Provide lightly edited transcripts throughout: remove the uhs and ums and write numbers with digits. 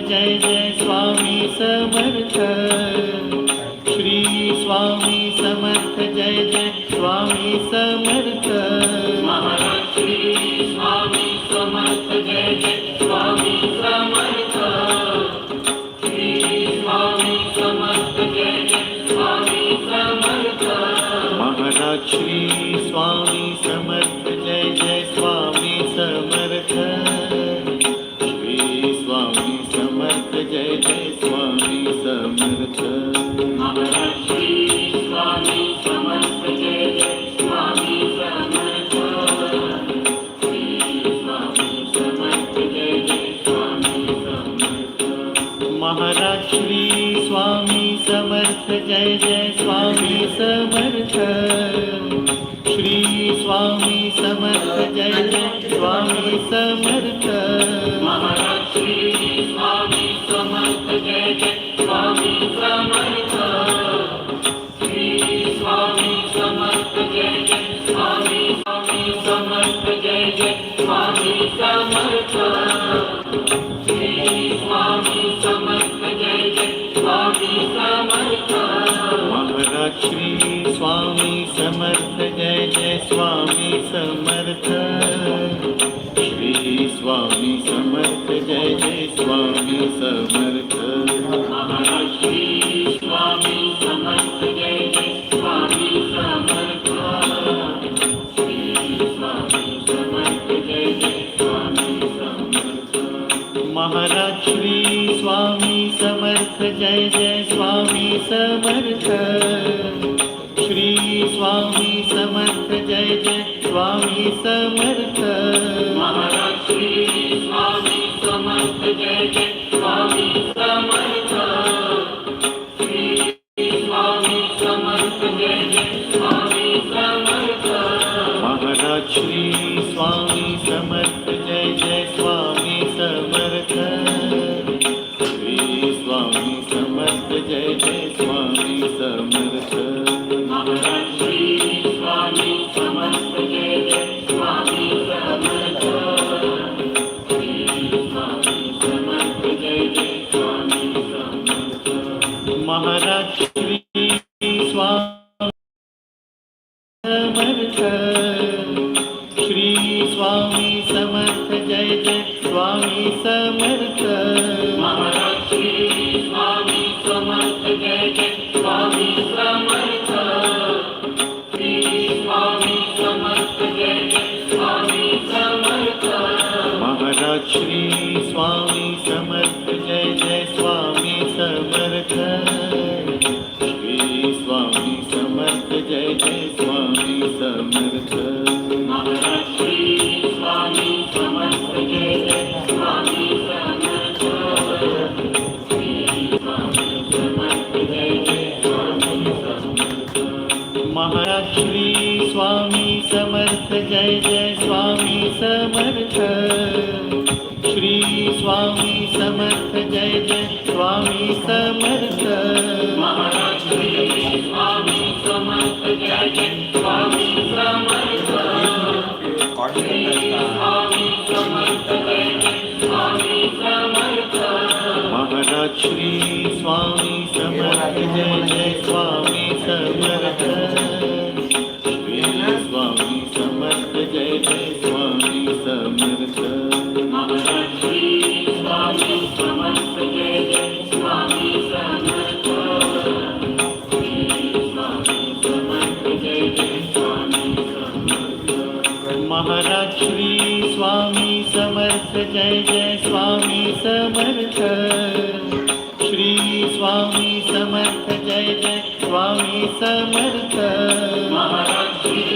जय जय स्वामी समर्थ। श्री स्वामी समर्थ जय जय स्वामी समर्थ। महाराज श्री स्वामी समर्थ जय जय स्वामी समर्थ। श्री स्वामी समर्थ जय जय स्वामी समर्थ। महाराज श्री स्वामी समर्थ जय जय स्वामी समर्थ। श्री स्वामी समर्थ जय जय स्वामी समर्थ। महाराज श्री स्वामी समर्थ जय जय स्वामी समर्थ। श्री स्वामी समर्थ जय जय स्वामी समर्थ। महाराज श्री स्वामी समर्थ जय जय स्वामी समर्थ। श्री स्वामी समर्थ जय जय स्वामी समर्थ। महाराज श्री स्वामी समर्थ जय जय स्वामी समर्थ। श्री स्वामी समर्थ जय जय स्वामी समर्थ जय जय स्वामी समर्थ। श्री स्वामी समर्थ जय जय स्वामी समर्थ। महाराज श्री स्वामी समर्थ जय जय स्वामी समर्थ। श्री स्वामी समर्थ जय जय स्वामी समर्थ। महाराज श्री स्वामी समर्थ जय जय स्वामी समर्थ। श्री स्वामी समर्थ जय जय स्वामी समर्थ। महाराज श्री स्वामी समर्थ जय जय स्वामी समर्थ। श्री स्वामी समर्थ जय जय स्वामी समर्थ। महाराज श्री स्वामी समर्थ जय जय स्वामी समर्थ। श्री स्वामी समर्थ जय जय स्वामी समर्थ। महाराज श्री स्वामी समर्थ जय जय स्वामी समर्थ। श्री स्वामी समर्थ जय जय स्वामी समर्थ। महाराज श्री स्वामी समर्थ जय जय स्वामी समर्थ। श्री स्वामी समर्थ जय जय स्वामी समर्थ। महाराज श्री स्वामी समर्थ। श्री स्वामी समर्थ जय जय स्वामी समर्थ। महाराज श्री स्वामी समर्थ जय जय स्वामी समर्थ। श्री स्वामी समर्थ जय जय स्वामी समर्थ। महाराज श्री स्वामी समर्थ जय जय स्वामी समर्थ। श्री स्वामी समर्थ जय जय स्वामी समर्थ। महाराज श्री स्वामी समर्थ जय जय स्वामी समर्थ। श्री स्वामी समर्थ जय जय स्वामी समर्थ। महाराज श्री स्वामी समर्थ जय जय स्वामी समर्थ। श्री स्वामी समर्थ जय जय स्वामी समर्थ। महाराज श्री स्वामी समर्थ जय जय स्वामी समर्थ। श्री स्वामी समर्थ जय जय स्वामी समर्थ। महाराज श्री स्वामी समर्थ जय जय स्वामी समर्थ। श्री स्वामी समर्थ जय जय स्वामी समर्थ। महाराज श्री स्वामी समर्थ जय जय स्वामी समर्थ। श्री स्वामी समर्थ जय जय स्वामी समर्थ। महाराज श्री स्वामी समर्थ जय जय स्वामी समर्थ। श्री स्वामी समर्थ जय जय स्वामी समर्थ। महाराज श्री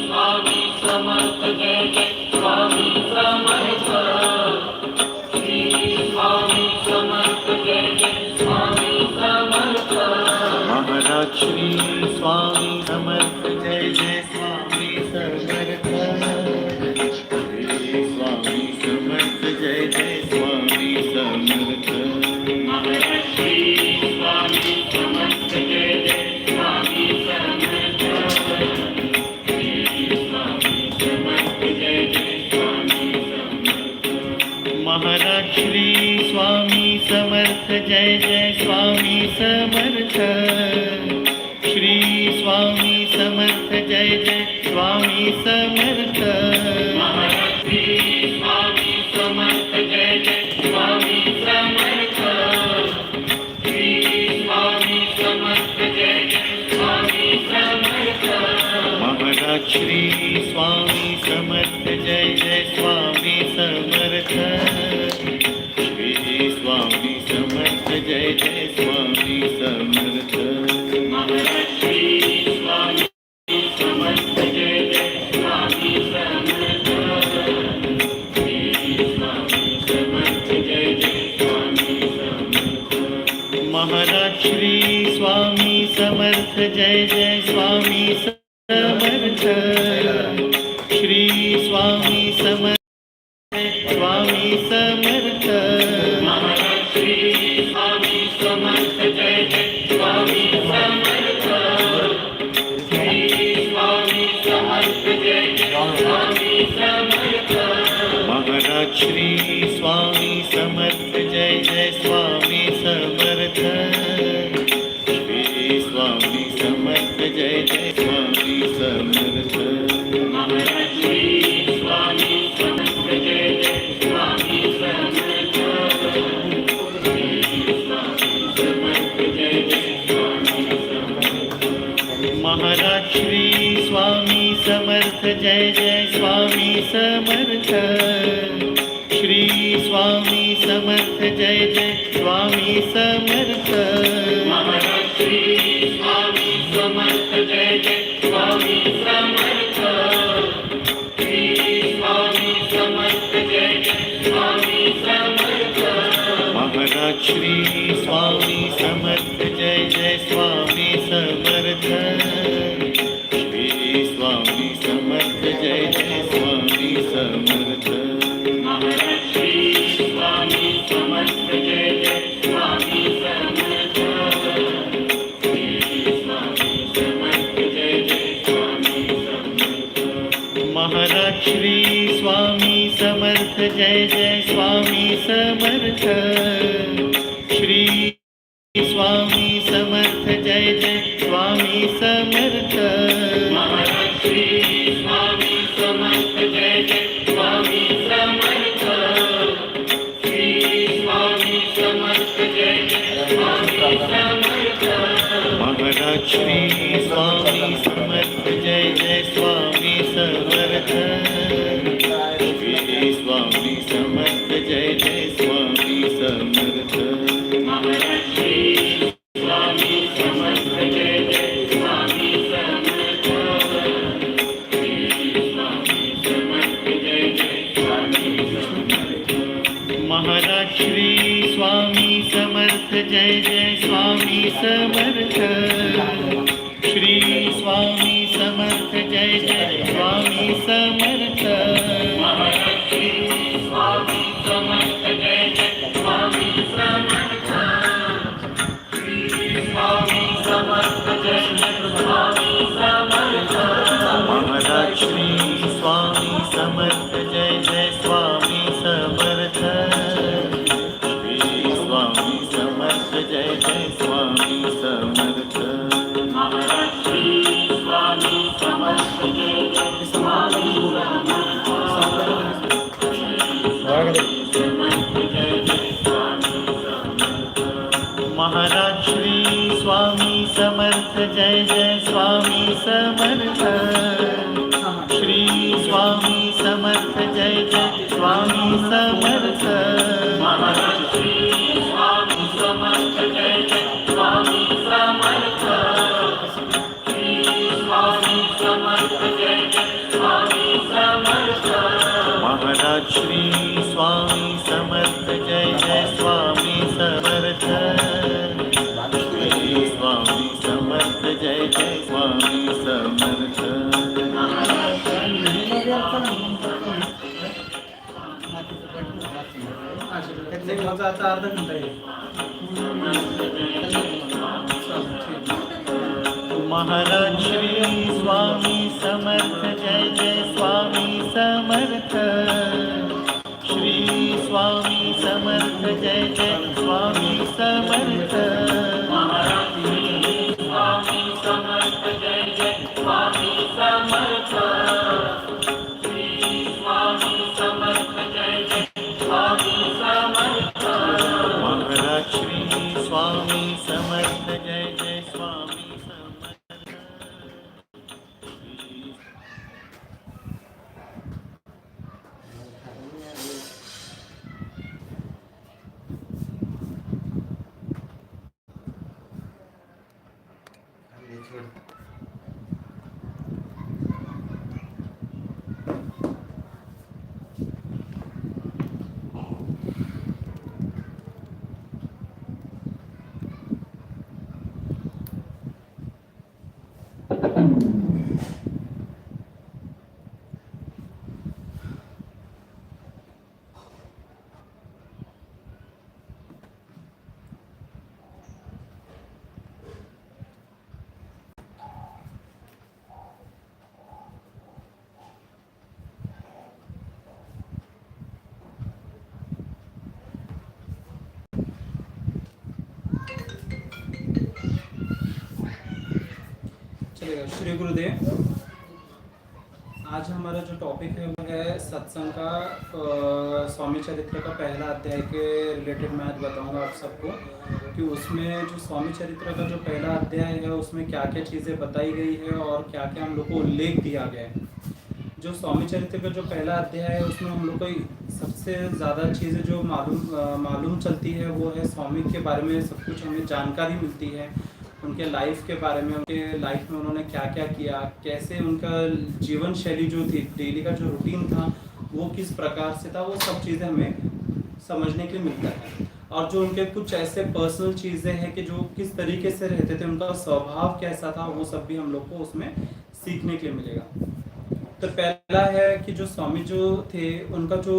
स्वामी समर्थ जय जय स्वामी समर्थ। श्री स्वामी समर्थ जय जय स्वामी समर्थ। महाराज श्री स्वामी समर्थ जय जय स्वामी समर्थ। श्री स्वामी समर्थ जय जय स्वामी समर्थ। महाराज श्री स्वामी समर्थ जय जय स्वामी समर्थ। श्री स्वामी समर्थ जय जय स्वामी समर्थ। महाराज श्री स्वामी समर्थ जय जय स्वामी समर्थ श्री स्वामी समर्थ जय जय स्वामी समर्थ श्री स्वामी समर्थ जय जय स्वामी समर्थ श्री स्वामी समर्थ जय जय स्वामी समर्थ महाराज श्री स्वामी समर्थ जय जय स्वामी समर्थ श्री स्वामी समर्थ जय जय स्वामी समर्थ महाराज श्री स्वामी समर्थ जय जय स्वामी समर्थ श्री स्वामी समर्थ जय जय स्वामी समर्थ महाराज श्री स्वामी समर्थ जय जय स्वामी समर्थ श्री स्वामी समर्थ स्वामी समर्थ महाराज श्री स्वामी समर्थ जय जय स्वामी समर्थ श्री स्वामी समर्थ जय जय स्वामी समर्थ महाराज श्री स्वामी समर्थ जय जय स्वामी समर्थ श्री स्वामी समर्थ जय जय स्वामी समर्थ महाराज श्री स्वामी समर्थ जय जय स्वामी समर्थ श्री स्वामी समर्थ जय जय स्वामी समर्थ महाराज श्री स्वामी समर्थ जय जय स्वामी समर्थ श्री स्वामी समर्थ जय जय स्वामी समर्थ महाराज श्री स्वामी समर्थ जय जय स्वामी समर्थ श्री स्वामी समर्थ जय जय स्वामी समर्थ महाराज श्री स्वामी समर्थ जय जय स्वामी समर्थ श्री स्वामी समर्थ जय जय स्वामी समर्थ महाराज श्री स्वामी समर्थ जय जय स्वामी समर्थ श्री स्वामी समर्थ जय जय स्वामी समर्थ महाराज श्री स्वामी समर्थ जय जय स्वामी समर्थ श्री स्वामी समर्थ जय जय स्वामी समर्थ महाराज श्री स्वामी समर्थ जय जय स्वामी समर्थ श्री स्वामी समर्थ जय जय स्वामी समर्थ महाराज श्री स्वामी समर्थ जय जय स्वामी समर्थ श्री स्वामी समर्थ जय जय स्वामी समर्थ महाराज श्री स्वामी समर्थ जय जय स्वामी समर्थ श्री स्वामी समर्थ जय जय स्वामी समर्थ महाराज श्री स्वामी समर्थ जय जय स्वामी समर्थ श्री स्वामी समर्थ जय जय स्वामी समर्थ महाराज श्री स्वामी समर्थ जय जय स्वामी समर्थ श्री स्वामी समर्थ जय जय स्वामी समर्थ महाराज श्री स्वामी समर्थ जय जय स्वामी समर्थ श्री स्वामी समर्थ जय जय स्वामी समर्थ महाराज श्री स्वामी समर्थ जय जय स्वामी महाराज श्री स्वामी समर्थ जय जय स्वामी समर्थ श्री स्वामी समर्थ जय जय स्वामी समर्थ महाराज श्री स्वामी समर्थ जय जय स्वामी समर्थ श्री स्वामी समर्थ जय जय स्वामी समर्थ महाराज श्री स्वामी समर्थ जय जय स्वामी समर्थ श्री स्वामी समर्थ जय जय स्वामी समर्थ अर्धा घंटा येईल महाराज श्री स्वामी समर्थ जय जय स्वामी समर्थ श्री स्वामी समर्थ जय जय स्वामी समर्थ। महाराज स्वामी समर्थ जय जय स्वामी समर्थ। श्री स्वामी समर्थ जय जय स्वामी समर्थ। महाराज श्री स्वामी समर्थ जय जय स्वामी समर्थ। चलेगा। श्री गुरुदेव, आज हमारा जो टॉपिक है वो है सत्संग का स्वामी चरित्र का पहला अध्याय के रिलेटेड। मैं आज बताऊंगा आप सबको कि उसमें जो स्वामी चरित्र का जो पहला अध्याय है उसमें क्या क्या चीज़ें बताई गई है और क्या क्या हम लोग को उल्लेख दिया गया है। जो स्वामी चरित्र का जो पहला अध्याय है उसमें हम लोग को सबसे ज़्यादा चीज़ें जो मालूम चलती है वो है स्वामी के बारे में सब कुछ हमें जानकारी मिलती है, उनके लाइफ के बारे में, उनके लाइफ में उन्होंने क्या क्या किया, कैसे उनका जीवन शैली जो थी, डेली का जो रूटीन था वो किस प्रकार से था, वो सब चीज़ें हमें समझने के लिए मिलता है। और जो उनके कुछ ऐसे पर्सनल चीज़ें हैं कि जो किस तरीके से रहते थे, उनका स्वभाव कैसा था, वो सब भी हम लोग को उसमें सीखने के लिए मिलेगा। तो पहला है कि जो स्वामी जो थे उनका जो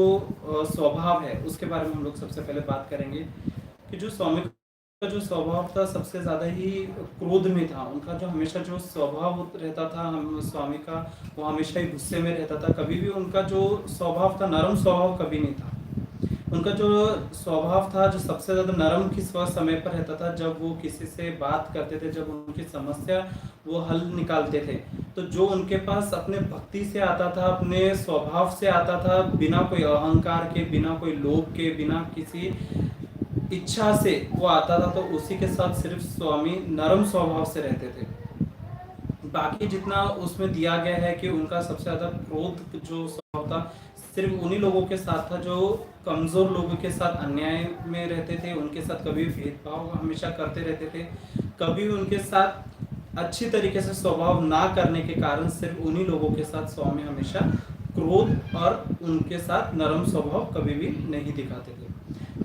स्वभाव है उसके बारे में हम लोग सबसे पहले बात करेंगे कि जो स्वामी का जो स्वभाव था सबसे ज़्यादा ही क्रोध में था। उनका जो हमेशा जो स्वभाव रहता था हम स्वामी का, वो हमेशा ही गुस्से में रहता था। कभी भी उनका जो स्वभाव था नरम स्वभाव कभी नहीं था। उनका जो स्वभाव था जो सबसे ज़्यादा नरम किस समय पर रहता था, जब वो किसी से बात करते थे, जब उनकी समस्या वो हल निकालते थे, तो जो उनके पास अपने भक्ति से आता था, अपने स्वभाव से आता था, बिना कोई अहंकार के, बिना कोई लोभ के, बिना किसी इच्छा से वो आता था, तो उसी के साथ सिर्फ स्वामी नरम स्वभाव से रहते थे। बाकी जितना उसमें दिया गया है कि उनका सबसे ज़्यादा क्रोध जो स्वभाव था सिर्फ उन्हीं लोगों के साथ था जो कमज़ोर लोगों के साथ अन्याय में रहते थे, उनके साथ कभी भेदभाव हमेशा करते रहते थे, कभी उनके साथ अच्छी तरीके से स्वभाव ना करने के कारण सिर्फ उन्हीं लोगों के साथ स्वामी हमेशा क्रोध और उनके साथ नरम स्वभाव कभी भी नहीं दिखाते थे।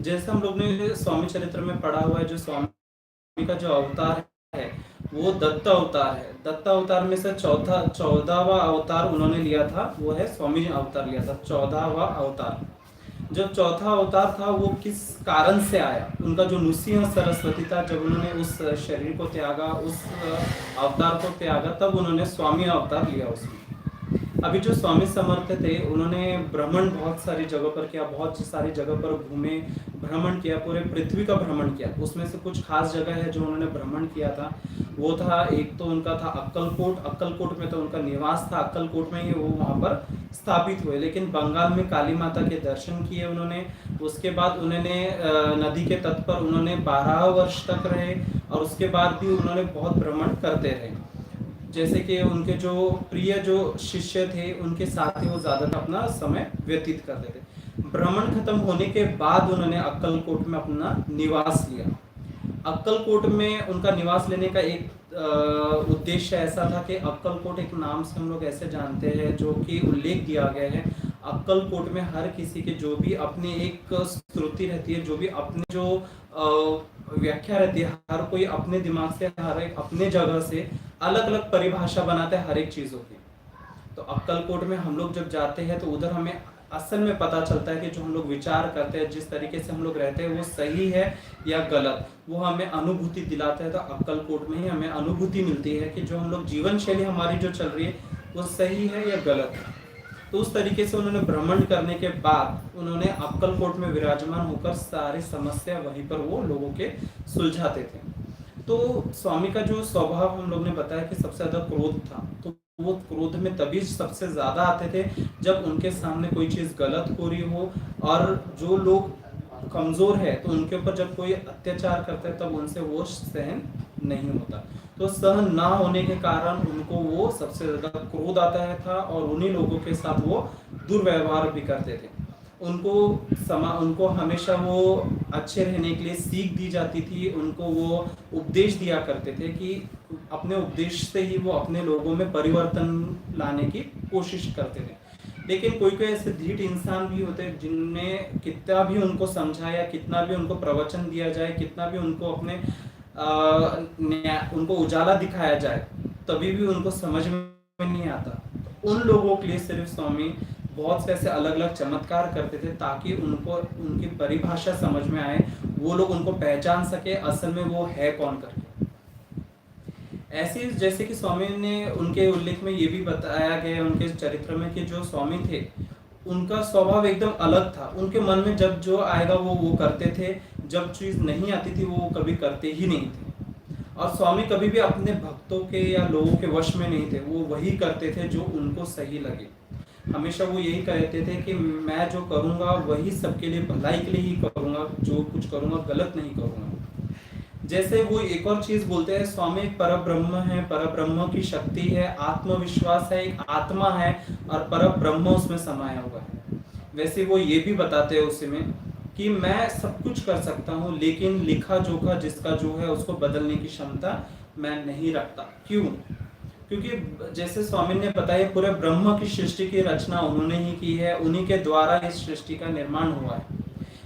जैसे हम लोग ने स्वामी चरित्र में पढ़ा हुआ है, जो स्वामी का जो अवतार है वो दत्त अवतार है। दत्त अवतार में से 14वां अवतार उन्होंने लिया था, वो है स्वामी अवतार लिया था, 14वां अवतार। जो चौथा अवतार था वो किस कारण से आया, उनका जो नृसिंह सरस्वती था, जब उन्होंने उस शरीर को त्यागा, उस अवतार को त्यागा, तब उन्होंने स्वामी अवतार लिया उसमें। अभी जो स्वामी समर्थ थे उन्होंने भ्रमण बहुत सारी जगह पर किया, बहुत सारी जगह पर घूमे, भ्रमण किया, पूरे पृथ्वी का भ्रमण किया। उसमें से कुछ खास जगह है जो उन्होंने भ्रमण किया था, वो था एक तो उनका था अक्कलकोट। अक्कलकोट में तो उनका निवास था, अक्कलकोट में ही वो वहाँ पर स्थापित हुए। लेकिन बंगाल में काली माता के दर्शन किए उन्होंने। उसके बाद उन्होंने नदी के तट पर उन्होंने 12 वर्ष तक रहे और उसके बाद भी उन्होंने बहुत भ्रमण करते रहे। जैसे कि उनके जो प्रिय जो शिष्य थे उनके साथ ही वो ज़्यादातर अपना समय व्यतीत करते थे। भ्रमण खत्म होने के बाद उन्होंने अक्कलकोट में अपना निवास लिया। अक्कलकोट में उनका निवास लेने का एक उद्देश्य ऐसा था कि अक्कलकोट एक नाम से हम लोग ऐसे जानते हैं, जो कि उल्लेख दिया गया है। अक्कलकोट में हर किसी के जो भी अपनी एक श्रुति रहती है, जो भी अपनी जो व्याख्या रहती है, हर कोई अपने दिमाग से, हर एक अपने जगह से अलग अलग परिभाषा बनाता है हर एक चीज़ों की। तो अक्कलकोट में हम लोग जब जाते हैं तो उधर हमें असल में पता चलता है कि जो हम लोग विचार करते हैं, जिस तरीके से हम लोग रहते हैं, वो सही है या गलत, वो हमें अनुभूति दिलाता है। तो अक्कलकोट में ही हमें अनुभूति मिलती है कि जो हम लोग जीवन शैली हमारी जो चल रही है वो सही है या गलत है। तो उस तरीके से उन्होंने भ्रमण करने के बाद उन्होंने अक्कलकोट में विराजमान होकर सारी समस्या वहीं पर वो लोगों के सुलझाते थे। तो स्वामी का जो स्वभाव हम लोग ने बताया कि सबसे ज्यादा क्रोध था, तो वो क्रोध में तभी सबसे ज्यादा आते थे जब उनके सामने कोई चीज गलत हो रही हो, और जो लोग कमजोर है तो उनके ऊपर जब कोई अत्याचार करता है तब उनसे वो सहन नहीं होता। तो सहन ना होने के कारण उनको वो सबसे ज्यादा क्रोध आता है था, और उन्हीं लोगों के साथ वो दुर्व्यवहार भी करते थे। उनको हमेशा वो अच्छे रहने के लिए सीख दी जाती थी, उनको वो उपदेश दिया करते थे कि अपने उपदेश से ही वो अपने लोगों में परिवर्तन लाने की कोशिश करते थे। लेकिन कोई कोई ऐसे धीट इंसान भी होते हैं जिनमें कितना भी उनको समझाया, कितना भी उनको प्रवचन दिया जाए, कितना भी उनको अपने उनको उजाला दिखाया जाए, तभी भी उनको समझ में नहीं आता। तो उन लोगों के लिए सिर्फ स्वामी बहुत से ऐसे अलग अलग चमत्कार करते थे ताकि उनको उनकी परिभाषा समझ में आए, वो लोग उनको पहचान सके असल में वो है कौन करके। ऐसे जैसे कि स्वामी ने उनके उल्लेख में ये भी बताया गया उनके चरित्र में कि जो स्वामी थे उनका स्वभाव एकदम अलग था। उनके मन में जब जो आएगा वो करते थे, जब चीज नहीं आती थी वो कभी करते ही नहीं थे। और स्वामी कभी भी अपने भक्तों के या लोगों के वश में नहीं थे, वो वही करते थे जो उनको सही लगे। हमेशा वो यही कहते थे कि मैं जो करूँगा वही सबके लिए भलाई के लिए ही करूँगा, जो कुछ करूँगा गलत नहीं करूँगा। जैसे वो एक और चीज बोलते हैं, स्वामी परब्रह्म है, परब्रह्म की शक्ति है, आत्मविश्वास है, एक आत्मा है और परब्रह्म उसमें समाया हुआ है। वैसे वो ये भी बताते हैं उसी में कि मैं सब कुछ कर सकता हूँ, लेकिन लिखा जोखा जिसका जो है उसको बदलने की क्षमता मैं नहीं रखता। क्यों? क्योंकि जैसे स्वामी ने बताया पूरे ब्रह्म की सृष्टि की रचना उन्होंने ही की है, उन्हीं के द्वारा इस सृष्टि का निर्माण हुआ है।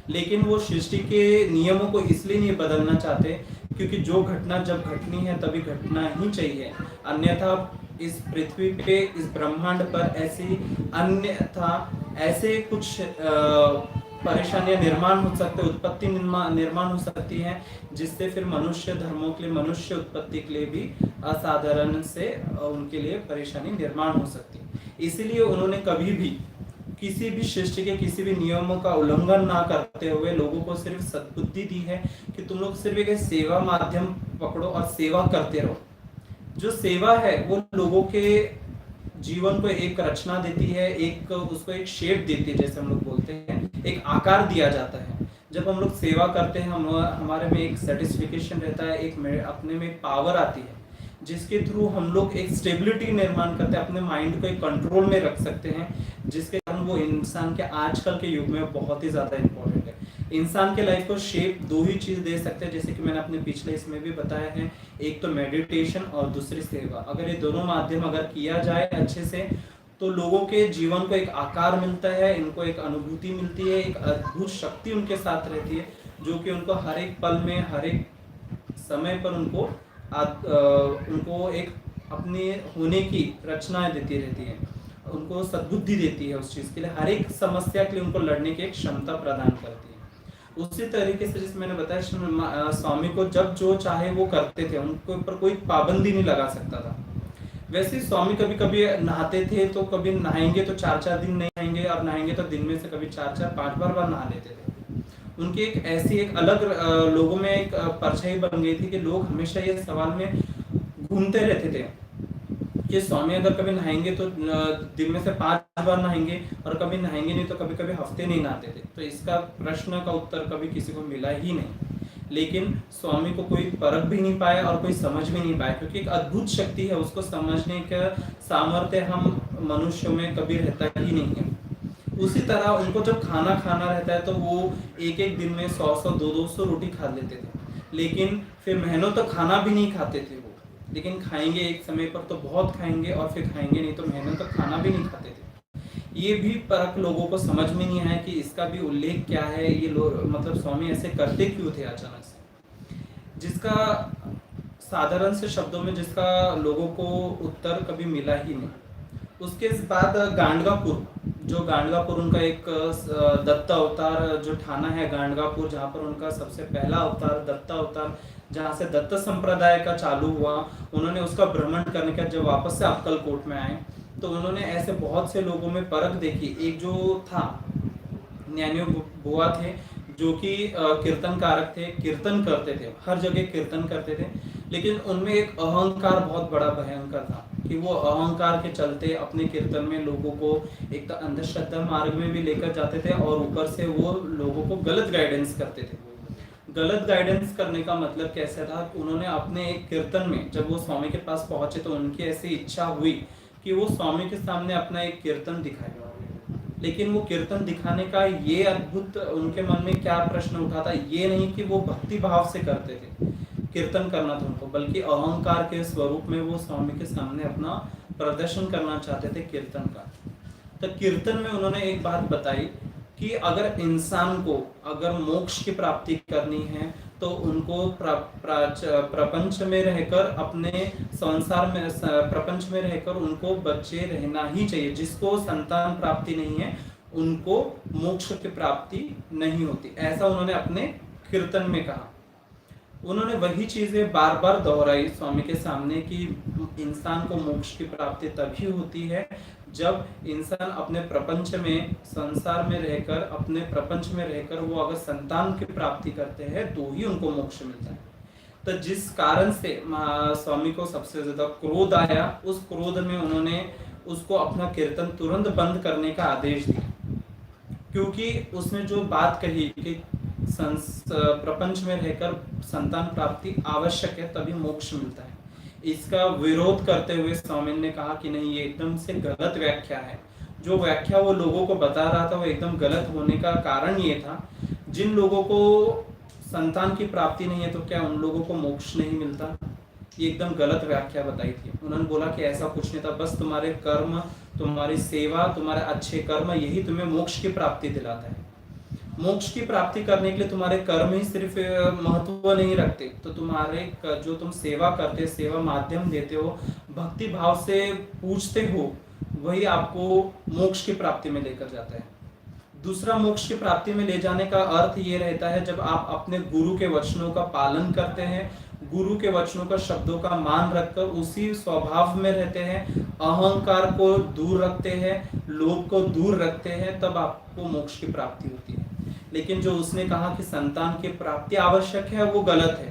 लेकिन वो सृष्टि के नियमों को इसलिए नहीं बदलना चाहते क्योंकि जो घटना जब घटनी है तभी घटना ही चाहिए, अन्यथा इस पृथ्वी पे, इस ब्रह्मांड पर ऐसे कुछ परेशानियां निर्माण हो सकते, उत्पत्ति निर्माण हो सकती है, जिससे फिर मनुष्य धर्मों के लिए, मनुष्य उत्पत्ति के लिए भी असाधारण से उनके लिए परेशानी निर्माण हो सकती है। इसीलिए उन्होंने कभी भी किसी भी सृष्टि के किसी भी नियमों का उल्लंघन ना करते हुए लोगों को सिर्फ सद्बुद्धि दी है कि तुम लोग सिर्फ एक सेवा माध्यम पकड़ो और सेवा करते रहो। जो सेवा है वो लोगों के जीवन को एक रचना देती है, एक उसको एक शेप देती है, जैसे हम लोग बोलते हैं, एक आकार दिया जाता है। जब हम लोग सेवा करते हैं हमारे में एक सेटिस्फिकेशन रहता है, एक अपने में एक पावर आती है जिसके थ्रू हम लोग एक स्टेबिलिटी निर्माण करते हैं, अपने माइंड को एक कंट्रोल में रख सकते हैं, जिसके कारण वो इंसान के आजकल के युग में बहुत ही ज्यादा इंपॉर्टेंट है। इंसान के लाइफ को शेप दो ही चीज दे सकते हैं, जैसे कि मैंने अपने पिछले इसमें भी बताया है, एक तो मेडिटेशन और दूसरी सेवा। अगर ये दोनों माध्यम अगर किया जाए अच्छे से तो लोगों के जीवन को एक आकार मिलता है, इनको एक अनुभूति मिलती है, एक अद्भुत शक्ति उनके साथ रहती है जो कि उनको हर एक पल में, हर एक समय पर उनको एक अपने होने की रचनाएं देती रहती है, उनको सद्बुद्धि देती है उस चीज के लिए, हर एक समस्या के लिए उनको लड़ने की एक क्षमता प्रदान करती है। उसी तरीके से जैसे मैंने बताया स्वामी को जब जो चाहे वो करते थे, उनके ऊपर कोई पाबंदी नहीं लगा सकता था। वैसे स्वामी कभी कभी नहाते थे तो कभी नहाएंगे तो 4-4 दिन नहीं नहाएंगे, और नहाएंगे तो दिन में से कभी 4-4, 5 बार नहा लेते थे। उनकी एक ऐसी एक अलग लोगों में एक परछाई बन गई थी कि लोग हमेशा ये सवाल में घूमते रहते थे कि स्वामी अगर कभी नहाएंगे तो दिन में से 5 बार नहाएंगे, और कभी नहाएंगे नहीं तो कभी कभी हफ्ते नहीं नहाते थे। तो इसका प्रश्न का उत्तर कभी किसी को मिला ही नहीं। लेकिन स्वामी को कोई परख भी नहीं पाया और कोई समझ भी नहीं पाया, क्योंकि एक अद्भुत शक्ति है, उसको समझने का सामर्थ्य हम मनुष्यों में कभी रहता ही नहीं है। उसी तरह उनको जब खाना खाना रहता है तो वो एक एक दिन में 100-100, 200-200 रोटी खा लेते थे, लेकिन फिर महीनों तक खाना भी नहीं खाते थे वो। लेकिन खाएंगे एक समय पर तो बहुत खाएंगे, और फिर खाएंगे नहीं तो महीनों तक खाना भी नहीं खाते थे। ये भी परख लोगों को समझ में नहीं आया कि इसका भी उल्लेख क्या है, ये लोग मतलब स्वामी ऐसे करते क्यों थे अचानक से, जिसका साधारण से शब्दों में जिसका लोगों को उत्तर कभी मिला ही नहीं। उसके बाद गांडगापुर, जो गांडगापुर उनका एक दत्त अवतार जो ठाना है गांडगापुर, जहाँ पर उनका सबसे पहला अवतार दत्त अवतार, जहाँ से दत्त संप्रदाय का चालू हुआ, उन्होंने उसका भ्रमण करने का जब वापस से अक्कलकोट में आए तो उन्होंने ऐसे बहुत से लोगों में परख देखी। एक जो था ज्ञानी बुआ थे, जो कि कीर्तनकारक थे, कीर्तन करते थे, हर जगह कीर्तन करते थे, लेकिन उनमें एक अहंकार बहुत बड़ा भयंकर था कि वो अहंकार के चलते अपने कीर्तन में लोगों को एक तो अंधश्रद्धा मार्ग में भी लेकर जाते थे और ऊपर से वो लोगों को गलत गाइडेंस करते थे। गलत गाइडेंस करने का मतलब कैसा था, उन्होंने अपने एक कीर्तन में जब वो स्वामी के पास पहुंचे तो उनकी ऐसी इच्छा हुई कि वो स्वामी के सामने अपना एक कीर्तन दिखाए। लेकिन वो कीर्तन दिखाने का ये अद्भुत उनके मन में क्या प्रश्न उठा था, ये नहीं कि वो भक्ति भाव से करते थे कीर्तन करना था उनको, बल्कि अहंकार के स्वरूप में वो स्वामी के सामने अपना प्रदर्शन करना चाहते थे कीर्तन का। तो कीर्तन में उन्होंने एक बात बताई कि अगर इंसान को अगर मोक्ष की प्राप्ति करनी है तो उनको प्रपंच में रहकर, अपने संसार में प्रपंच में रहकर उनको बच्चे रहना ही चाहिए। जिसको संतान प्राप्ति नहीं है उनको मोक्ष की प्राप्ति नहीं होती, ऐसा उन्होंने अपने कीर्तन में कहा। उन्होंने वही चीजें बार बार दोहराई स्वामी के सामने कि इंसान को मोक्ष की प्राप्ति तभी होती है जब इंसान अपने प्रपंच में, संसार में रहकर, अपने प्रपंच में रहकर वो अगर संतान की प्राप्ति करते हैं तो ही उनको मोक्ष मिलता है। तो जिस कारण से स्वामी को सबसे ज्यादा क्रोध आया, उस क्रोध में उन्होंने उसको अपना कीर्तन तुरंत बंद करने का आदेश दिया, क्योंकि उसने जो बात कही कि प्रपंच में रहकर संतान प्राप्ति आवश्यक है तभी मोक्ष मिलता है, इसका विरोध करते हुए स्वामी ने कहा कि नहीं, ये एकदम से गलत व्याख्या है। जो व्याख्या वो लोगों को बता रहा था वो एकदम गलत होने का कारण ये था, जिन लोगों को संतान की प्राप्ति नहीं है तो क्या उन लोगों को मोक्ष नहीं मिलता? ये एकदम गलत व्याख्या बताई थी। उन्होंने बोला कि ऐसा कुछ नहीं था, बस तुम्हारे कर्म, तुम्हारी सेवा, तुम्हारे अच्छे कर्म यही तुम्हें मोक्ष की प्राप्ति दिलाता है। मोक्ष की प्राप्ति करने के लिए तुम्हारे कर्म ही सिर्फ महत्व नहीं रखते, तो तुम्हारे जो तुम सेवा करते, सेवा माध्यम देते हो, भक्ति भाव से पूछते हो, वही आपको मोक्ष की प्राप्ति में लेकर जाता है। दूसरा, मोक्ष की प्राप्ति में ले जाने का अर्थ ये रहता है जब आप अपने गुरु के वचनों का पालन करते हैं, गुरु के वचनों का, शब्दों का मान रखकर उसी स्वभाव में रहते हैं, अहंकार को दूर रखते हैं, लोभ को दूर रखते हैं, तब आपको मोक्ष की प्राप्ति होती है। लेकिन जो उसने कहा कि संतान की प्राप्ति आवश्यक है, वो गलत है।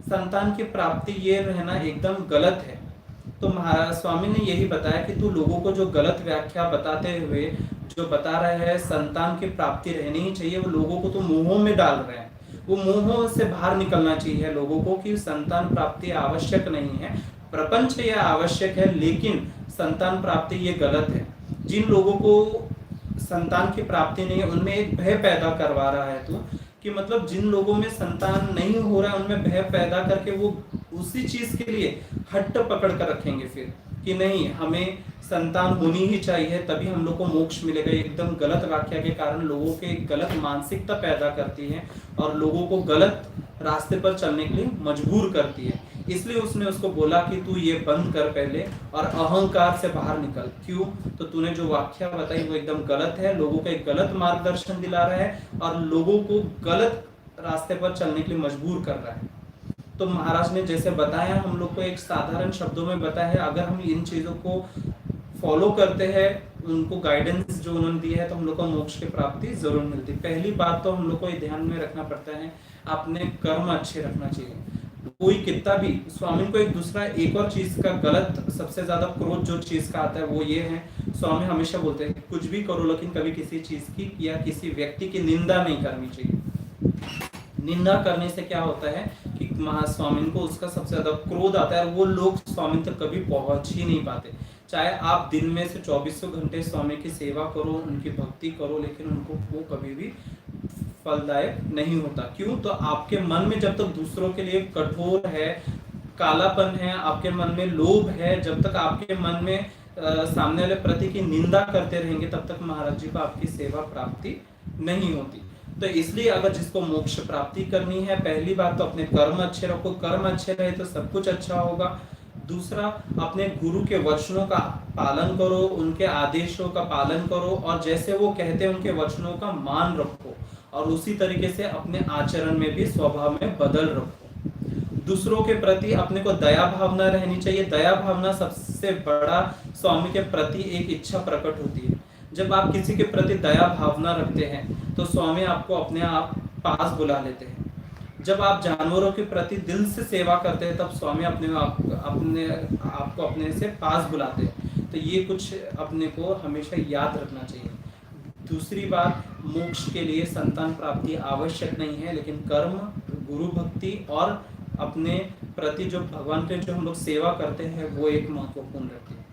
संतान की प्राप्ति ये रहना एकदम गलत है। तो स्वामी ने यही बताया कि तू लोगों को जो गलत व्याख्या बताते हुए जो बता रहे हैं संतान की प्राप्ति रहनी ही चाहिए, वो लोगों को तो मोहों में डाल रहे हैं। वो मोहों से बाहर निकलना चाहिए लोगों को कि संतान प्राप्ति आवश्यक नहीं है, प्रपंच यह आवश्यक है, लेकिन संतान प्राप्ति ये गलत है। जिन लोगों को संतान की प्राप्ति नहीं है उनमें एक भय पैदा करवा रहा है तू, कि मतलब जिन लोगों में संतान नहीं हो रहा है उनमें भय पैदा करके वो उसी चीज के लिए हट्ट पकड़ कर रखेंगे फिर कि नहीं, हमें संतान होनी ही चाहिए तभी हम लोग को मोक्ष मिलेगा। एकदम गलत व्याख्या के कारण लोगों के गलत मानसिकता पैदा करती है और लोगों को गलत रास्ते पर चलने के लिए मजबूर करती है। इसलिए उसने उसको बोला कि तू ये बंद कर पहले और अहंकार से बाहर निकल। क्यों? तो तूने जो व्याख्या बताई वो एकदम गलत है, लोगों को एक गलत मार्गदर्शन दिला रहा है और लोगों को गलत रास्ते पर चलने के लिए मजबूर कर रहा है। तो महाराज ने जैसे बताया, हम लोग को एक साधारण शब्दों में बताया है, अगर हम इन चीजों को फॉलो करते हैं, उनको गाइडेंस जो उन्होंने दिया है, तो हम लोग को मोक्ष की प्राप्ति जरूर मिलती है। पहली बात तो हम लोग को ये ध्यान में रखना पड़ता है, अपने कर्म अच्छे रखना चाहिए। कोई कितना भी, स्वामी को एक दूसरा एक और चीज का गलत, सबसे ज्यादा क्रोध जो चीज का आता है वो ये है, स्वामी हमेशा बोलते हैं कुछ भी करो लेकिन कभी किसी चीज की या किसी व्यक्ति की निंदा नहीं करनी चाहिए। निंदा करने से क्या होता है कि महास्वामी को उसका सबसे ज्यादा क्रोध आता है और वो लोग स्वामी तक कभी पहुंच ही नहीं पाते। चाहे आप दिन में से 24 घंटे स्वामी की सेवा करो, उनकी भक्ति करो, लेकिन उनको वो कभी भी फलदायक नहीं होता। क्यों? तो आपके मन में जब तक दूसरों के लिए कठोर है, कालापन है, आपके मन में लोभ है, जब तक आपके मन में सामने वाले प्रति की निंदा करते रहेंगे, तब तक महाराज जी को आपकी सेवा प्राप्ति नहीं होती। तो इसलिए अगर जिसको मोक्ष प्राप्ति करनी है, पहली बात तो अपने कर्म अच्छे रखो, कर्म अच्छे रहे तो सब कुछ अच्छा होगा। दूसरा, अपने गुरु के वचनों का पालन करो, उनके आदेशों का पालन करो और जैसे वो कहते हैं उनके वचनों का मान रखो और उसी तरीके से अपने आचरण में भी, स्वभाव में बदल रखो। दूसरों के प्रति अपने को दया भावना रहनी चाहिए। दया भावना सबसे बड़ा स्वामी के प्रति एक इच्छा प्रकट होती है। जब आप किसी के प्रति दया भावना रखते हैं तो स्वामी आपको अपने आप पास बुला लेते हैं। जब आप जानवरों के प्रति दिल से सेवा करते हैं तब स्वामी आपको अपने से पास बुलाते हैं। तो ये कुछ अपने को हमेशा याद रखना चाहिए। दूसरी बात, मोक्ष के लिए संतान प्राप्ति आवश्यक नहीं है, लेकिन कर्म, गुरु भक्ति और अपने प्रति जो भगवान के जो हम लोग सेवा करते हैं वो एक महत्वपूर्ण रहती है।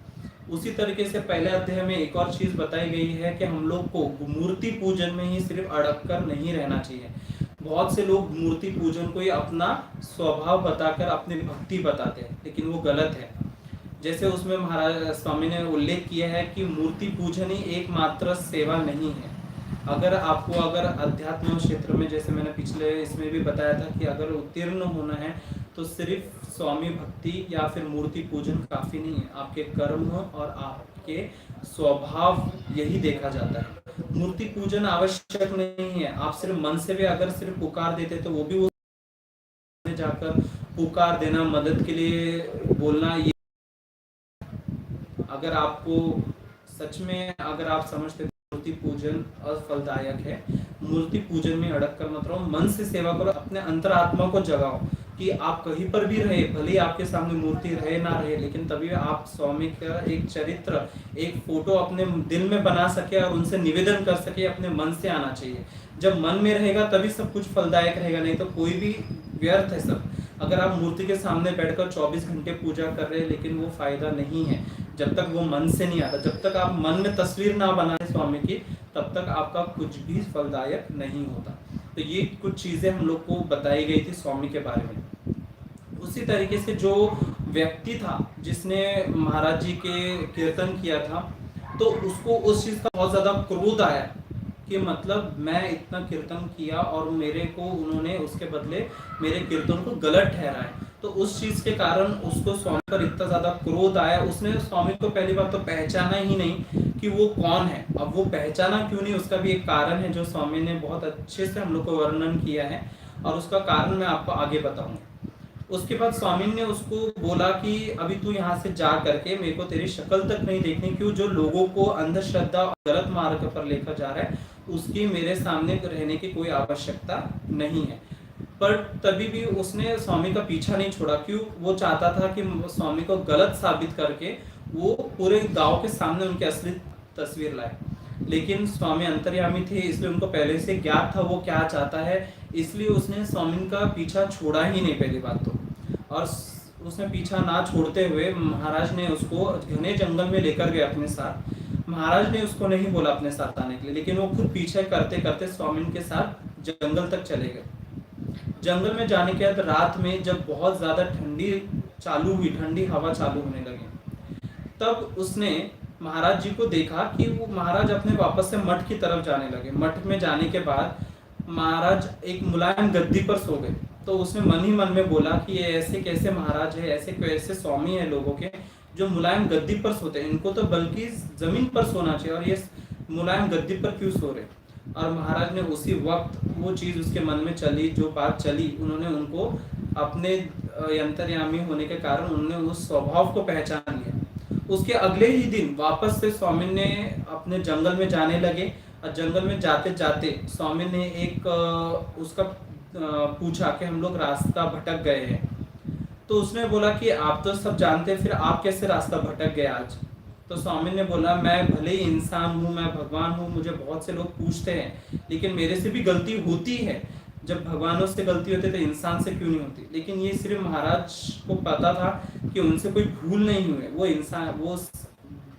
उसी तरीके से पहले अध्याय में एक और चीज बताई गई है कि हम लोग को मूर्ति पूजन में ही सिर्फ अड़क कर नहीं रहना चाहिए। बहुत से लोग मूर्ति पूजन को ही अपना स्वभाव बताकर अपनी भक्ति बताते हैं, लेकिन वो गलत है। जैसे उसमें महाराज स्वामी ने उल्लेख किया है कि मूर्ति पूजन ही एकमात्र सेवा नहीं है। अगर अध्यात्म क्षेत्र में, जैसे मैंने पिछले इसमें भी बताया था कि अगर उत्तीर्ण होना है तो सिर्फ स्वामी भक्ति या फिर मूर्ति पूजन काफी नहीं है। आपके कर्म और आपके स्वभाव यही देखा जाता है। मूर्ति पूजन आवश्यक नहीं है। आप सिर्फ मन से भी अगर सिर्फ पुकार देते तो वो भी वो जाकर पुकार देना, मदद के लिए बोलना, ये अगर आपको सच में अगर आप समझते मूर्ति पूजन असफलदायक है, मूर्ति पूजन में अड़क कर मत रहो, मन से सेवा करो, अपने अंतरात्मा को जगाओ कि आप कहीं पर भी रहे, भले ही आपके सामने मूर्ति रहे ना रहे, लेकिन तभी आप स्वामी का एक चरित्र, एक फोटो अपने दिल में बना सके और उनसे निवेदन कर सके। अपने मन से आना चाहिए। जब मन में रहेगा तभी सब कुछ फलदायक रहेगा, नहीं तो कोई भी व्यर्थ है सब। अगर आप मूर्ति के सामने बैठकर 24 घंटे पूजा कर रहे हैं लेकिन वो फायदा नहीं है जब तक वो मन से नहीं आता। जब तक आप मन में तस्वीर ना बनाए स्वामी की, तब तक आपका कुछ भी फलदायक नहीं होता। तो ये कुछ चीजें हम लोग को बताई गई थी स्वामी के बारे में। उसी तरीके से जो व्यक्ति था जिसने महाराज जी के कीर्तन किया था, तो उसको उस चीज का बहुत ज्यादा क्रोध आया कि मतलब मैं इतना कीर्तन किया और मेरे को उन्होंने उसके बदले मेरे कीर्तन को गलत ठहराया। तो उस चीज के कारण उसको स्वामी पर इतना ज्यादा क्रोध आया। उसने स्वामी को पहली बार तो पहचाना ही नहीं कि वो कौन है। अब वो पहचाना क्यों नहीं, उसका भी एक कारण है जो स्वामी ने बहुत अच्छे से हम लोग को वर्णन किया है, और उसका कारण मैं आपको आगे बताऊंगा। उसके बाद स्वामी ने उसको बोला कि अभी तू यहाँ से जा करके, मेरे को तेरी शक्ल तक नहीं देखनी, क्यों जो लोगों को अंधश्रद्धा और गलत मार्ग पर लेकर जा रहा है उसकी मेरे सामने रहने की कोई आवश्यकता नहीं है। पर तभी भी उसने स्वामी का पीछा नहीं छोड़ा। क्यों? वो चाहता था कि स्वामी को गलत साबित करके वो पूरे गांव के सामने उनकी असली तस्वीर लाए। लेकिन स्वामी अंतर्यामी थे, इसलिए उनको पहले से ज्ञात था वो क्या चाहता है, इसलिए उसने स्वामी का पीछा छोड़ा ही नहीं पहली बात तो। और उसने पीछा ना छोड़ते हुए महाराज ने उसको घने जंगल में लेकर गए अपने साथ। महाराज ने उसको नहीं बोला अपने साथ आने के लिए, लेकिन वो खुद पीछे करते करते स्वामी के साथ जंगल तक चले गए। जंगल में जाने के बाद रात में जब बहुत ज्यादा ठंडी हवा चालू होने लगी, तब उसने महाराज जी को देखा कि वो महाराज अपने वापस से मठ की तरफ जाने लगे। मठ में जाने के बाद महाराज एक मुलायम गद्दी पर सो गए। तो उसने मन ही मन में बोला कि ये ऐसे कैसे महाराज है, ऐसे कैसे स्वामी है लोगों के जो मुलायम गद्दी पर सोते हैं, इनको तो बल्कि जमीन पर सोना चाहिए और ये मुलायम गद्दी पर क्यों सो रहे। और महाराज ने उसी वक्त वो चीज उसके मन में चली, जो बात चली, उन्होंने उनको अपने अंतर्यामी होने के कारण उन्होंने उस स्वभाव को पहचान लिया। उसके अगले ही दिन वापस से स्वामी ने अपने जंगल में जाने लगे, और जंगल में जाते जाते स्वामी ने एक उसका पूछा कि हम लोग रास्ता भटक गए हैं। तो उसने बोला कि आप तो सब जानते हैं, फिर आप कैसे रास्ता भटक गए आज। तो स्वामी ने बोला मैं भले ही इंसान हूँ, मैं भगवान हूँ, मुझे बहुत से लोग पूछते हैं, लेकिन मेरे से भी गलती होती है। जब भगवानों से गलती होती है तो इंसान से क्यों नहीं होती। लेकिन ये सिर्फ महाराज को पता था कि उनसे कोई भूल नहीं हुई। वो इंसान, वो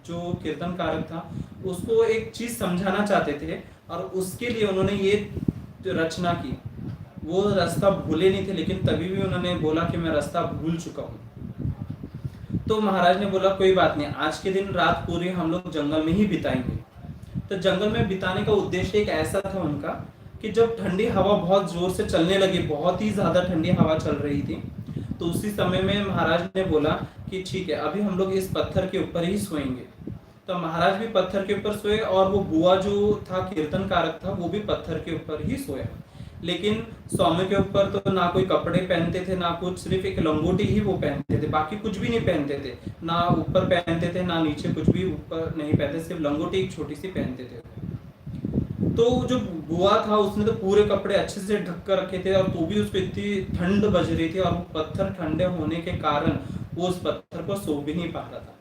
जो कीर्तनकारक था, उसको एक चीज समझाना चाहते थे और उसके लिए उन्होंने ये रचना की। वो रास्ता भूले नहीं थे, लेकिन तभी भी उन्होंने बोला कि मैं रास्ता भूल चुका हूँ। तो महाराज ने बोला कोई बात नहीं, आज के दिन रात पूरी हम लोग जंगल में ही बिताएंगे। तो जंगल में बिताने का उद्देश्य एक ऐसा था उनका कि जब ठंडी हवा बहुत जोर से चलने लगी, बहुत ही ज्यादा ठंडी हवा चल रही थी, तो उसी समय में महाराज ने बोला कि ठीक है अभी हम लोग इस पत्थर के ऊपर ही सोएंगे। तो महाराज भी पत्थर के ऊपर सोए और वो बुआ जो था कीर्तनकारक था वो भी पत्थर के ऊपर ही सोया। लेकिन स्वामी के ऊपर तो ना कोई कपड़े पहनते थे ना कुछ, सिर्फ एक लंगोटी ही वो पहनते थे, बाकी कुछ भी नहीं पहनते थे, ना ऊपर पहनते थे ना नीचे, कुछ भी ऊपर नहीं पहनते, सिर्फ लंगोटी एक छोटी सी पहनते थे। तो जो बुआ था उसने तो पूरे कपड़े अच्छे से ढक कर रखे थे, और तो भी उसको इतनी ठंड बज रही थी, और वो पत्थर ठंडे होने के कारण वो उस पत्थर पर सो भी नहीं पा रहा था।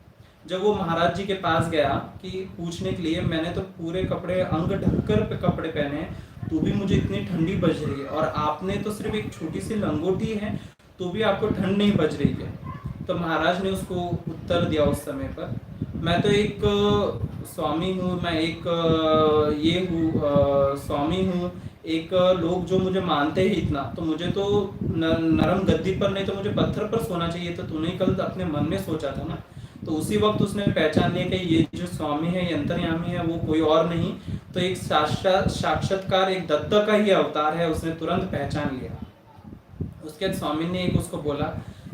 जब वो महाराज जी के पास गया कि पूछने के लिए, मैंने तो पूरे कपड़े अंग ढककर कपड़े पहने, तो भी मुझे इतनी ठंडी बज रही है, और आपने तो सिर्फ एक छोटी सी लंगोटी है तो भी आपको ठंड नहीं बज रही है। तो महाराज ने उसको उत्तर दिया उस समय पर, मैं तो एक स्वामी हूँ, मैं एक ये हूँ स्वामी हूँ, एक लोग जो मुझे मानते हैं इतना, तो मुझे तो नरम गद्दी पर नहीं तो मुझे पत्थर पर सोना चाहिए, तो तूने कल अपने मन में सोचा था ना। तो उसी वक्त उसने पहचान लिया कि ये जो स्वामी है, ये अंतर्यामी है, वो कोई और नहीं, तो एक साक्षात्कार एक दत्त का ही अवतार है। उसने तुरंत पहचान लिया। उसके बाद स्वामी ने एक उसको बोला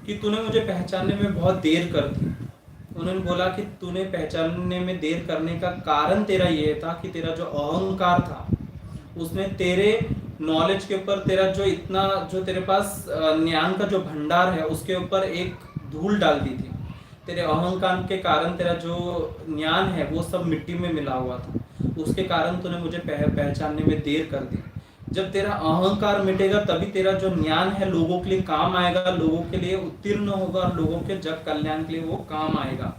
कि तूने मुझे पहचानने में बहुत देर कर दी। उन्होंने बोला कि तूने पहचानने में देर करने का कारण तेरा ये था कि तेरा जो अहंकार था उसने तेरे नॉलेज के ऊपर, तेरा जो इतना जो तेरे पास ज्ञान का जो भंडार है उसके ऊपर एक धूल डाल दी थी। तेरे अहंकार के कारण तेरा जो ज्ञान है वो सब मिट्टी में मिला हुआ था, उसके कारण तूने मुझे पहचानने में देर कर दी। जब तेरा अहंकार मिटेगा तभी तेरा जो ज्ञान है लोगों के लिए काम आएगा, लोगों के लिए उत्तीर्ण होगा, और लोगों के जग कल्याण के लिए वो काम आएगा।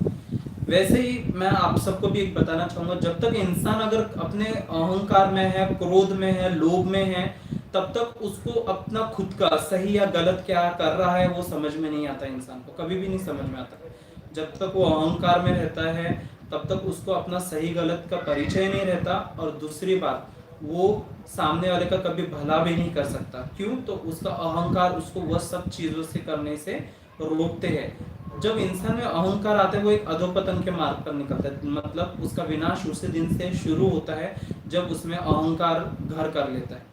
वैसे ही मैं आप सबको भी एक बताना चाहूंगा, जब तक इंसान अगर अपने अहंकार में है, क्रोध में है, लोभ में है, तब तक उसको अपना खुद का सही या गलत क्या कर रहा है वो समझ में नहीं आता। इंसान को कभी भी नहीं समझ में आता। जब तक वो अहंकार में रहता है तब तक उसको अपना सही गलत का परिचय नहीं रहता, और दूसरी बात वो सामने वाले का कभी भला भी नहीं कर सकता। क्यों? तो उसका अहंकार उसको वह सब चीजों से करने से रोकते हैं। जब इंसान में अहंकार आता है वो एक अधोपतन के मार्ग पर निकलता है, मतलब उसका विनाश उसी दिन से शुरू होता है जब उसमें अहंकार घर कर लेता है।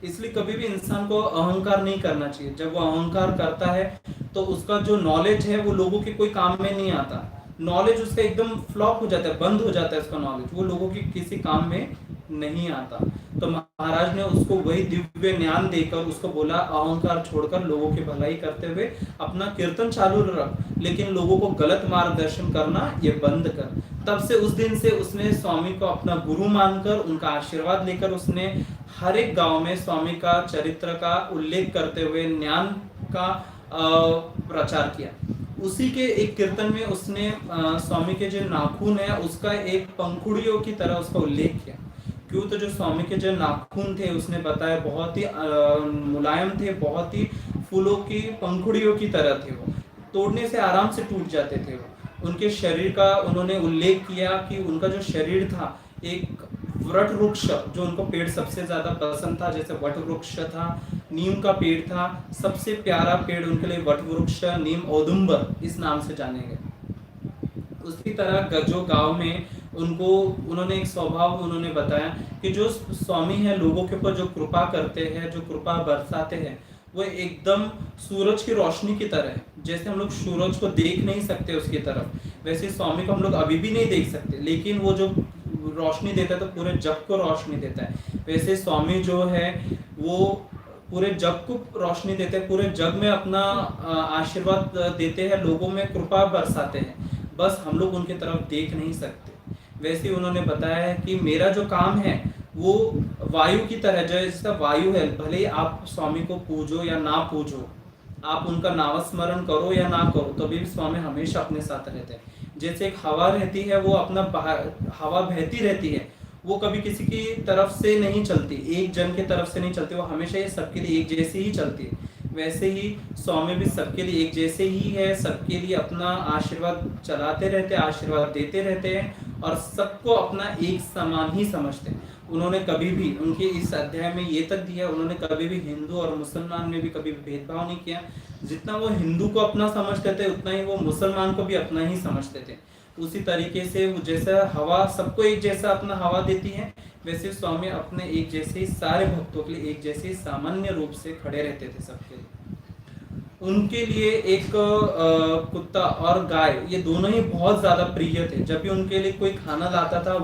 इसलिए कभी भी इंसान को अहंकार नहीं करना चाहिए। जब वो अहंकार करता है तो उसका जो नॉलेज है वो लोगों के कोई काम में नहीं आता। नॉलेज उसका एकदम फ्लॉप हो जाता है, बंद हो जाता है उसका नॉलेज, वो लोगों के किसी काम में नहीं आता। तो महाराज ने उसको वही दिव्य ज्ञान देकर उसको बोला, अहंकार छोड़कर लोगों की भलाई करते हुए अपना कीर्तन चालू रख, लेकिन लोगों को गलत मार्गदर्शन करना ये बंद कर। तब से उस दिन से उसने स्वामी को अपना गुरु मानकर उनका आशीर्वाद लेकर उसने हर एक गांव में स्वामी का चरित्र का उल्लेख करते हुए ज्ञान का प्रचार किया। उसी के एक कीर्तन में उसने स्वामी के जो नाखून है उसका एक पंखुड़ियों की तरह उसका उल्लेख किया। क्यों? तो जो स्वामी के जो नाखून थे उसने बताया बहुत ही मुलायम थे, बहुत ही फूलों की पंखुड़ियों की तरह थे, वो तोड़ने से आराम से टूट जाते थे। वो उनके शरीर का उन्होंने उल्लेख किया कि उनका जो शरीर था एक वट वृक्ष, जो उनको पेड़ सबसे ज्यादा पसंद था, जैसे वट वृक्ष था, नीम का पेड़ था, सबसे प्यारा पेड़ उनके लिए वट वृक्ष, नीम, औदुंबर इस नाम से जाने गए। उसी तरह जो गांव में उनको उन्होंने एक स्वभाव उन्होंने बताया कि जो स्वामी है लोगों के ऊपर जो कृपा करते हैं, जो कृपा बरसाते हैं, वो एकदम सूरज की रोशनी की तरह है। जैसे हम लोग सूरज को देख नहीं सकते उसकी तरफ, वैसे स्वामी को हम लोग अभी भी नहीं देख सकते, लेकिन वो जो रोशनी देता है तो पूरे जग को रोशनी देता है। वैसे स्वामी जो है वो पूरे जग को रोशनी देते हैं, पूरे जग में अपना आशीर्वाद देते हैं, लोगों में कृपा बरसाते हैं, बस हम लोग उनकी तरफ देख नहीं सकते। वैसे ही उन्होंने बताया है कि मेरा जो काम है वो वायु की तरह, जैसा वायु है, भले ही आप स्वामी को पूजो या ना पूजो, आप उनका नामस्मरण करो या ना करो, तभी भी स्वामी हमेशा अपने साथ रहते हैं। जैसे एक हवा रहती है, वो अपना हवा बहती रहती है, वो कभी किसी की तरफ से नहीं चलती, एक जन की तरफ से नहीं चलती, वो हमेशा ये सबके लिए एक जैसी ही चलती है। वैसे ही स्वामी भी सबके लिए एक जैसे ही है, सबके लिए अपना आशीर्वाद चलाते रहते हैं, आशीर्वाद देते रहते हैं, और सबको अपना एक समान ही समझते हैं। उन्होंने कभी भी, उनके इस अध्याय में ये तक दिया, उन्होंने कभी भी हिंदू और मुसलमान में भी कभी भेदभाव नहीं किया। जितना वो हिंदू को अपना समझते थे उतना ही वो मुसलमान को भी अपना ही समझते थे। उसी तरीके से जैसा हवा सबको एक जैसा अपना हवा देती है, वैसे स्वामी अपने एक जैसे ही सारे भक्तों के लिए एक जैसे ही सामान्य रूप से खड़े रहते थे सबके लिए। उनके लिए एक कुत्ता और गाय, ये दोनों ही बहुत ज्यादा प्रिय थे। जब भी उनके लिए कोई खाना लाता था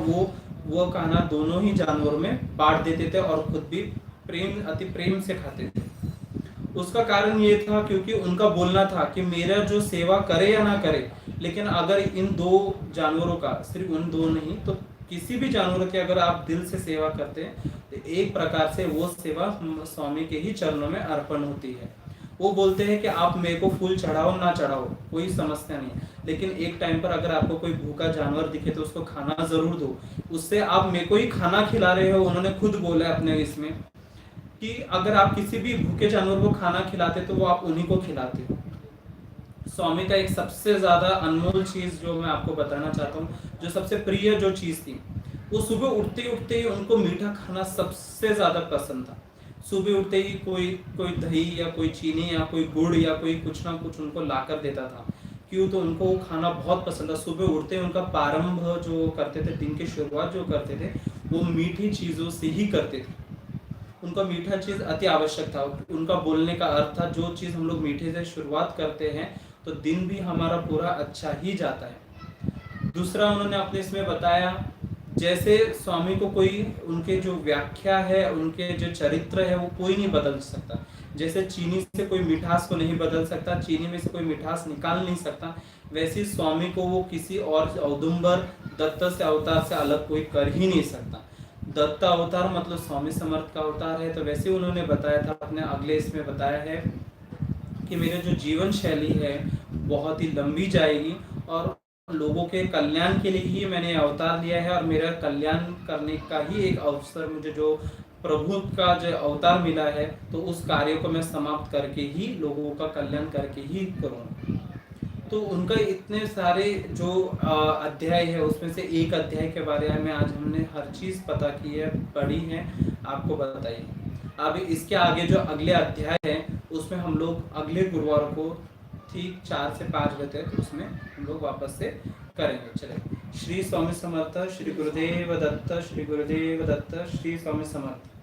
वो खाना दोनों ही जानवरों में बांट देते थे और खुद भी अति प्रेम से खाते थे। उसका कारण ये था क्योंकि उनका बोलना था कि मेरा जो सेवा करे या ना करे, लेकिन अगर इन दो जानवरों का, सिर्फ उन दो नहीं तो किसी भी जानवर की अगर आप दिल से सेवा करते हैं तो एक प्रकार से वो सेवा स्वामी के ही चरणों में अर्पण होती है। वो बोलते हैं कि आप मेरे को फूल चढ़ाओ ना चढ़ाओ कोई समस्या नहीं, लेकिन एक टाइम पर अगर आपको कोई भूखा जानवर दिखे तो उसको खाना जरूर दो। उससे आप मेरे को ही खाना खिला रहे हो। उन्होंने खुद बोला अपने इसमें कि अगर आप किसी भी भूखे जानवर को खाना खिलाते तो वो आप उन्हीं को खिलाते हो। स्वामी का एक सबसे ज्यादा अनमोल चीज जो मैं आपको बताना चाहता हूँ, जो सबसे प्रिय जो चीज थी, वो सुबह उठते उठते ही उनको मीठा खाना सबसे ज्यादा पसंद था। सुबह उठते ही कोई दही या कोई चीनी या कोई गुड़ या कोई कुछ ना कुछ उनको लाकर देता था। क्यों? तो उनको वो खाना बहुत पसंद था। सुबह उठते उनका प्रारंभ जो करते थे, दिन की शुरुआत जो करते थे, वो मीठी चीजों से ही करते थे। उनका मीठा चीज अति आवश्यक था। उनका बोलने का अर्थ था जो चीज हम लोग मीठे से शुरुआत करते हैं तो दिन भी हमारा पूरा अच्छा ही जाता है। दूसरा उन्होंने अपने इसमें बताया, जैसे स्वामी को कोई उनके जो व्याख्या है, उनके जो चरित्र है वो कोई नहीं बदल सकता। जैसे चीनी से कोई मिठास को नहीं बदल सकता, चीनी में से कोई मिठास निकाल नहीं सकता, वैसे स्वामी को वो किसी और औदुंबर दत्त से अवतार से अलग कोई कर ही नहीं सकता। दत्त अवतार मतलब स्वामी समर्थ का अवतार है। तो वैसे उन्होंने बताया था, अपने अगले इसमें बताया है कि मेरे जो जीवन शैली है बहुत ही लंबी जाएगी और लोगों के कल्याण के लिए ही मैंने अवतार लिया है, और मेरा कल्याण करने का ही एक अवसर मुझे जो प्रभु का जो अवतार मिला है, तो उस कार्य को मैं समाप्त करके ही लोगों का कल्याण करके ही करूँ। तो उनका इतने सारे जो अध्याय है उसमें से एक अध्याय के बारे में आज हमने हर चीज़ पता की है, पढ़ी है, आपको बताई। अब इसके आगे जो अगले अध्याय है उसमें हम लोग अगले गुरुवार को ठीक 4 से 5 बजे तक उसमें हम लोग वापस से करेंगे। चले, श्री स्वामी समर्थ, श्री गुरुदेव दत्त, श्री गुरुदेव दत्त, श्री स्वामी समर्थ।